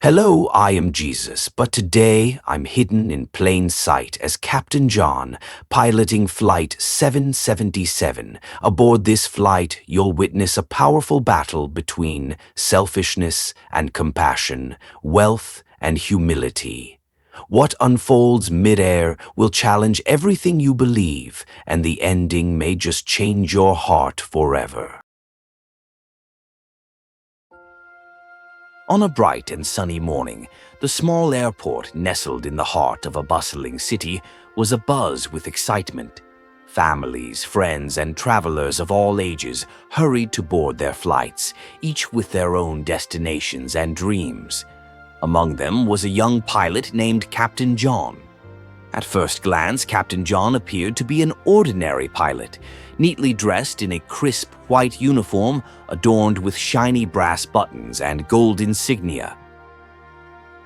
Hello, I am Jesus, but today I'm hidden in plain sight as Captain John, piloting Flight 777. Aboard this flight, you'll witness a powerful battle between selfishness and compassion, wealth and humility. What unfolds midair will challenge everything you believe, and the ending may just change your heart forever. On a bright and sunny morning, the small airport nestled in the heart of a bustling city was abuzz with excitement. Families, friends, and travelers of all ages hurried to board their flights, each with their own destinations and dreams. Among them was a young pilot named Captain John. At first glance, Captain John appeared to be an ordinary pilot, neatly dressed in a crisp white uniform adorned with shiny brass buttons and gold insignia.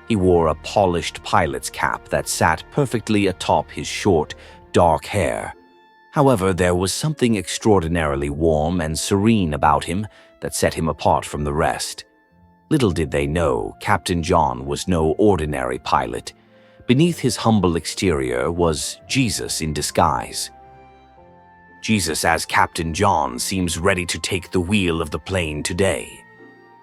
He wore a polished pilot's cap that sat perfectly atop his short, dark hair. However, there was something extraordinarily warm and serene about him that set him apart from the rest. Little did they know, Captain John was no ordinary pilot. Beneath his humble exterior was Jesus in disguise. Jesus as Captain John seems ready to take the wheel of the plane today.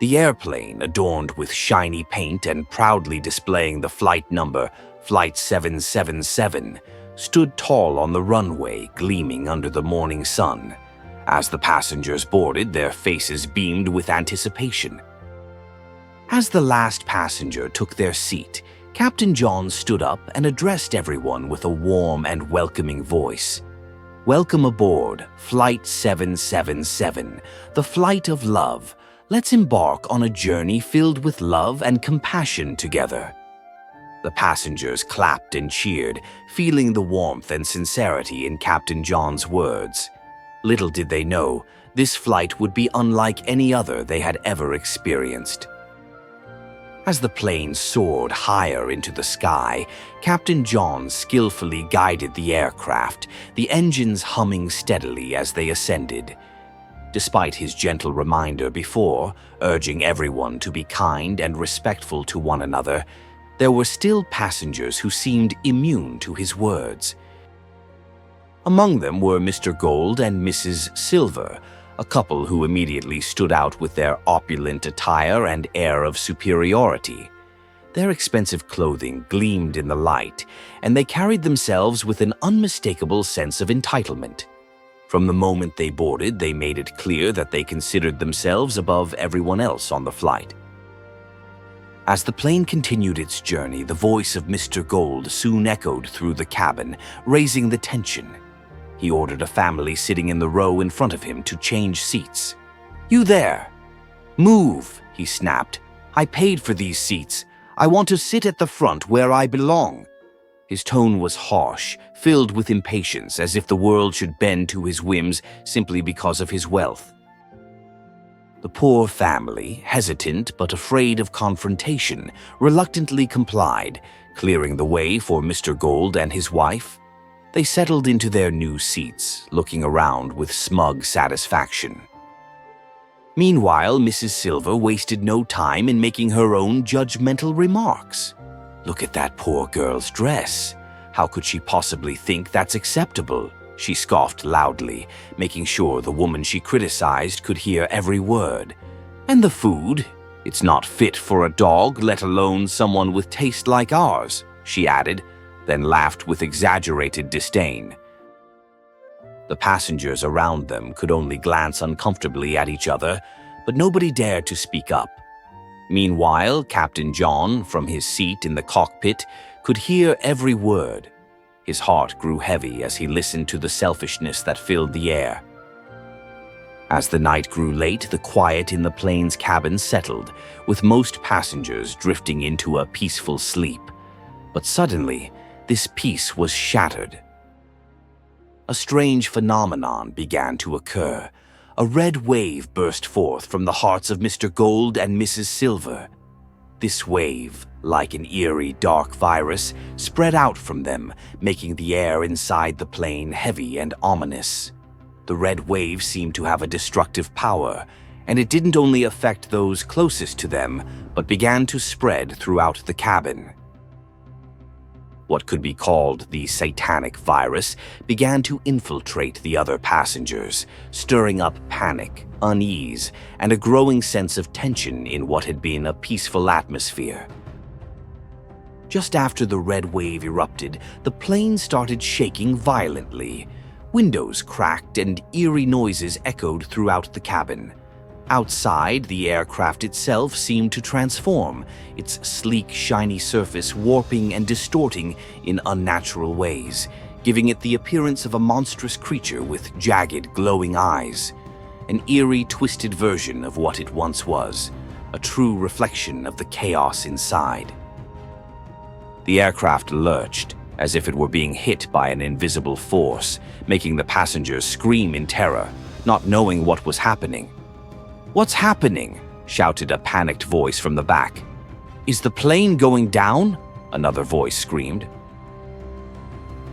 The airplane, adorned with shiny paint and proudly displaying the flight number Flight 777, stood tall on the runway, gleaming under the morning sun. As the passengers boarded, their faces beamed with anticipation. As the last passenger took their seat, Captain John stood up and addressed everyone with a warm and welcoming voice. "Welcome aboard, Flight 777, the flight of love. Let's embark on a journey filled with love and compassion together." The passengers clapped and cheered, feeling the warmth and sincerity in Captain John's words. Little did they know, this flight would be unlike any other they had ever experienced. As the plane soared higher into the sky, Captain John skillfully guided the aircraft, the engines humming steadily as they ascended. Despite his gentle reminder before, urging everyone to be kind and respectful to one another, there were still passengers who seemed immune to his words. Among them were Mr. Gold and Mrs. Silver, a couple who immediately stood out with their opulent attire and air of superiority. Their expensive clothing gleamed in the light, and they carried themselves with an unmistakable sense of entitlement. From the moment they boarded, they made it clear that they considered themselves above everyone else on the flight. As the plane continued its journey, the voice of Mr. Gold soon echoed through the cabin, raising the tension. He ordered a family sitting in the row in front of him to change seats. "You there! Move!" he snapped. "I paid for these seats. I want to sit at the front where I belong." His tone was harsh, filled with impatience, as if the world should bend to his whims simply because of his wealth. The poor family, hesitant but afraid of confrontation, reluctantly complied, clearing the way for Mr. Gold and his wife. They settled into their new seats, looking around with smug satisfaction. Meanwhile, Mrs. Silver wasted no time in making her own judgmental remarks. "Look at that poor girl's dress. How could she possibly think that's acceptable?" she scoffed loudly, making sure the woman she criticized could hear every word. "And the food? It's not fit for a dog, let alone someone with taste like ours," she added, then laughed with exaggerated disdain. The passengers around them could only glance uncomfortably at each other, but nobody dared to speak up. Meanwhile, Captain John, from his seat in the cockpit, could hear every word. His heart grew heavy as he listened to the selfishness that filled the air. As the night grew late, the quiet in the plane's cabin settled, with most passengers drifting into a peaceful sleep. But suddenly, this peace was shattered. A strange phenomenon began to occur. A red wave burst forth from the hearts of Mr. Gold and Mrs. Silver. This wave, like an eerie dark virus, spread out from them, making the air inside the plane heavy and ominous. The red wave seemed to have a destructive power, and it didn't only affect those closest to them, but began to spread throughout the cabin. What could be called the satanic virus began to infiltrate the other passengers, stirring up panic, unease, and a growing sense of tension in what had been a peaceful atmosphere. Just after the red wave erupted, the plane started shaking violently. Windows cracked and eerie noises echoed throughout the cabin. Outside, the aircraft itself seemed to transform, its sleek, shiny surface warping and distorting in unnatural ways, giving it the appearance of a monstrous creature with jagged, glowing eyes. An eerie, twisted version of what it once was, a true reflection of the chaos inside. The aircraft lurched, as if it were being hit by an invisible force, making the passengers scream in terror, not knowing what was happening. "What's happening?" shouted a panicked voice from the back. "Is the plane going down?" another voice screamed.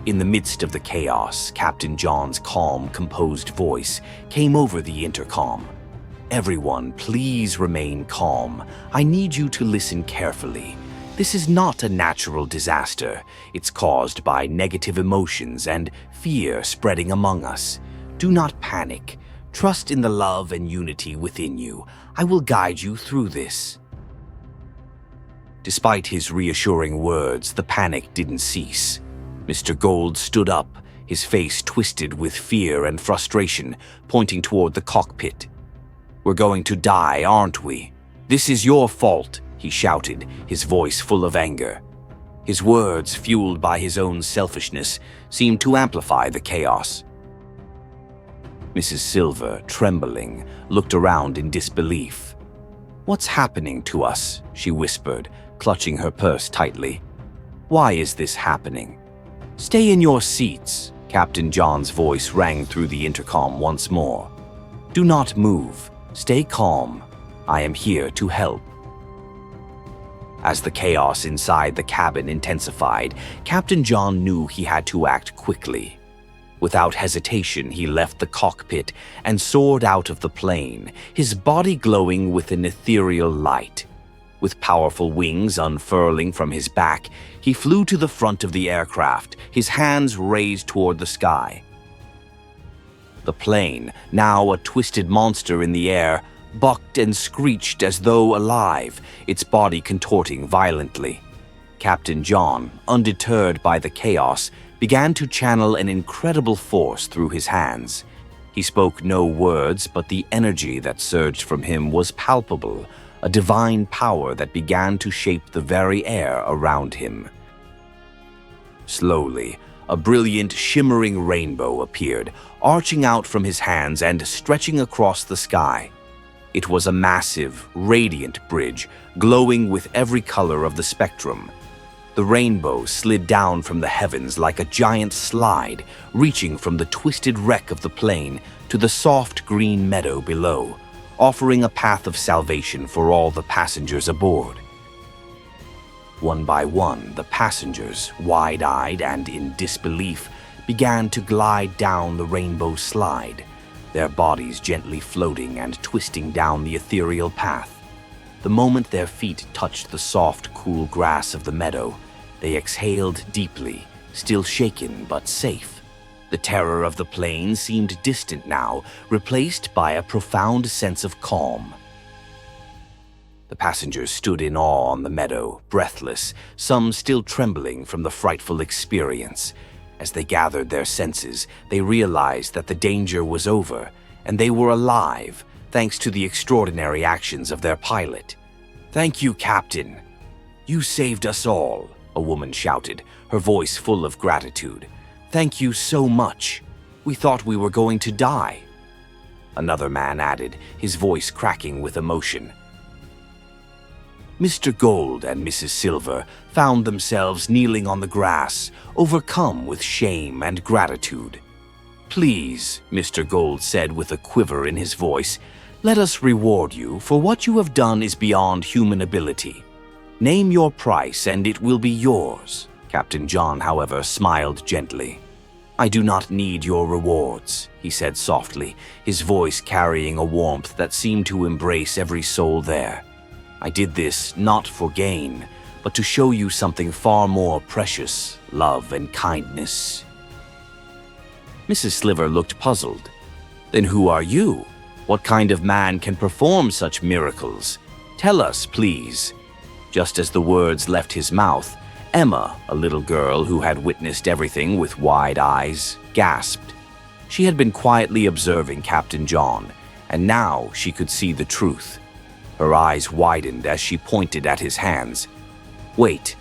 In the midst of the chaos, Captain John's calm, composed voice came over the intercom. "Everyone, please remain calm. I need you to listen carefully. This is not a natural disaster. It's caused by negative emotions and fear spreading among us. Do not panic. Trust in the love and unity within you. I will guide you through this." Despite his reassuring words, the panic didn't cease. Mr. Gold stood up, his face twisted with fear and frustration, pointing toward the cockpit. "We're going to die, aren't we? This is your fault," he shouted, his voice full of anger. His words, fueled by his own selfishness, seemed to amplify the chaos. Mrs. Silver, trembling, looked around in disbelief. "What's happening to us?" she whispered, clutching her purse tightly. "Why is this happening?" "Stay in your seats," Captain John's voice rang through the intercom once more. "Do not move. Stay calm. I am here to help." As the chaos inside the cabin intensified, Captain John knew he had to act quickly. Without hesitation, he left the cockpit and soared out of the plane, his body glowing with an ethereal light. With powerful wings unfurling from his back, he flew to the front of the aircraft, his hands raised toward the sky. The plane, now a twisted monster in the air, bucked and screeched as though alive, its body contorting violently. Captain John, undeterred by the chaos, began to channel an incredible force through his hands. He spoke no words, but the energy that surged from him was palpable, a divine power that began to shape the very air around him. Slowly, a brilliant, shimmering rainbow appeared, arching out from his hands and stretching across the sky. It was a massive, radiant bridge, glowing with every color of the spectrum. The rainbow slid down from the heavens like a giant slide, reaching from the twisted wreck of the plane to the soft green meadow below, offering a path of salvation for all the passengers aboard. One by one, the passengers, wide-eyed and in disbelief, began to glide down the rainbow slide, their bodies gently floating and twisting down the ethereal path. The moment their feet touched the soft, cool grass of the meadow, they exhaled deeply, still shaken but safe. The terror of the plane seemed distant now, replaced by a profound sense of calm. The passengers stood in awe on the meadow, breathless, some still trembling from the frightful experience. As they gathered their senses, they realized that the danger was over, and they were alive, thanks to the extraordinary actions of their pilot. "Thank you, Captain. You saved us all," a woman shouted, her voice full of gratitude. "Thank you so much. We thought we were going to die." Another man added, his voice cracking with emotion. Mr. Gold and Mrs. Silver found themselves kneeling on the grass, overcome with shame and gratitude. "Please," Mr. Gold said with a quiver in his voice, "let us reward you, for what you have done is beyond human ability. Name your price and it will be yours." Captain John, however, smiled gently. "I do not need your rewards," he said softly, his voice carrying a warmth that seemed to embrace every soul there. "I did this not for gain, but to show you something far more precious, love and kindness." Mrs. Sliver looked puzzled. "Then who are you? What kind of man can perform such miracles? Tell us, please." Just as the words left his mouth, Emma, a little girl who had witnessed everything with wide eyes, gasped. She had been quietly observing Captain John, and now she could see the truth. Her eyes widened as she pointed at his hands. "Wait,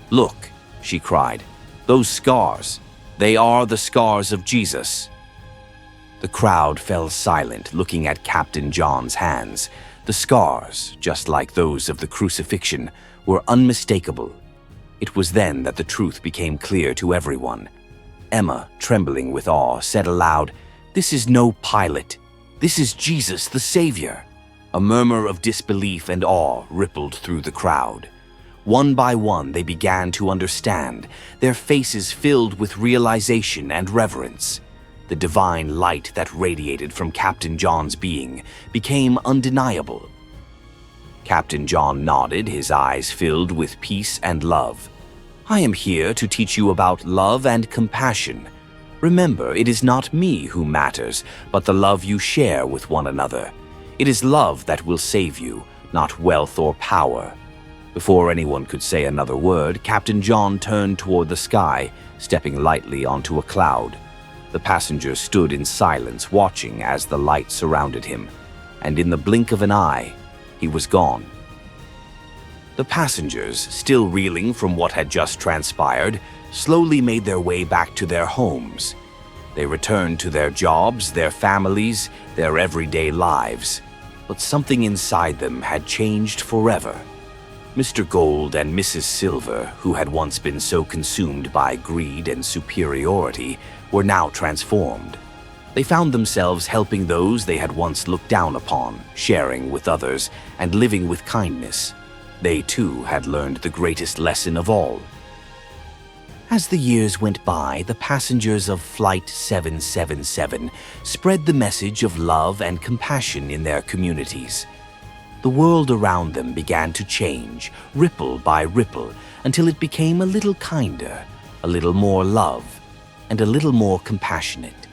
look," she cried. "Those scars, they are the scars of Jesus." The crowd fell silent, looking at Captain John's hands. The scars, just like those of the crucifixion, were unmistakable. It was then that the truth became clear to everyone. Emma, trembling with awe, said aloud, "This is no Pilate. This is Jesus the Savior." A murmur of disbelief and awe rippled through the crowd. One by one, they began to understand, their faces filled with realization and reverence. The divine light that radiated from Captain John's being became undeniable. Captain John nodded, his eyes filled with peace and love. "I am here to teach you about love and compassion. Remember, it is not me who matters, but the love you share with one another. It is love that will save you, not wealth or power." Before anyone could say another word, Captain John turned toward the sky, stepping lightly onto a cloud. The passengers stood in silence, watching as the light surrounded him, and in the blink of an eye, he was gone. The passengers, still reeling from what had just transpired, slowly made their way back to their homes. They returned to their jobs, their families, their everyday lives. But something inside them had changed forever. Mr. Gold and Mrs. Silver, who had once been so consumed by greed and superiority, were now transformed. They found themselves helping those they had once looked down upon, sharing with others, and living with kindness. They too had learned the greatest lesson of all. As the years went by, the passengers of Flight 777 spread the message of love and compassion in their communities. The world around them began to change, ripple by ripple, until it became a little kinder, a little more love, and a little more compassionate.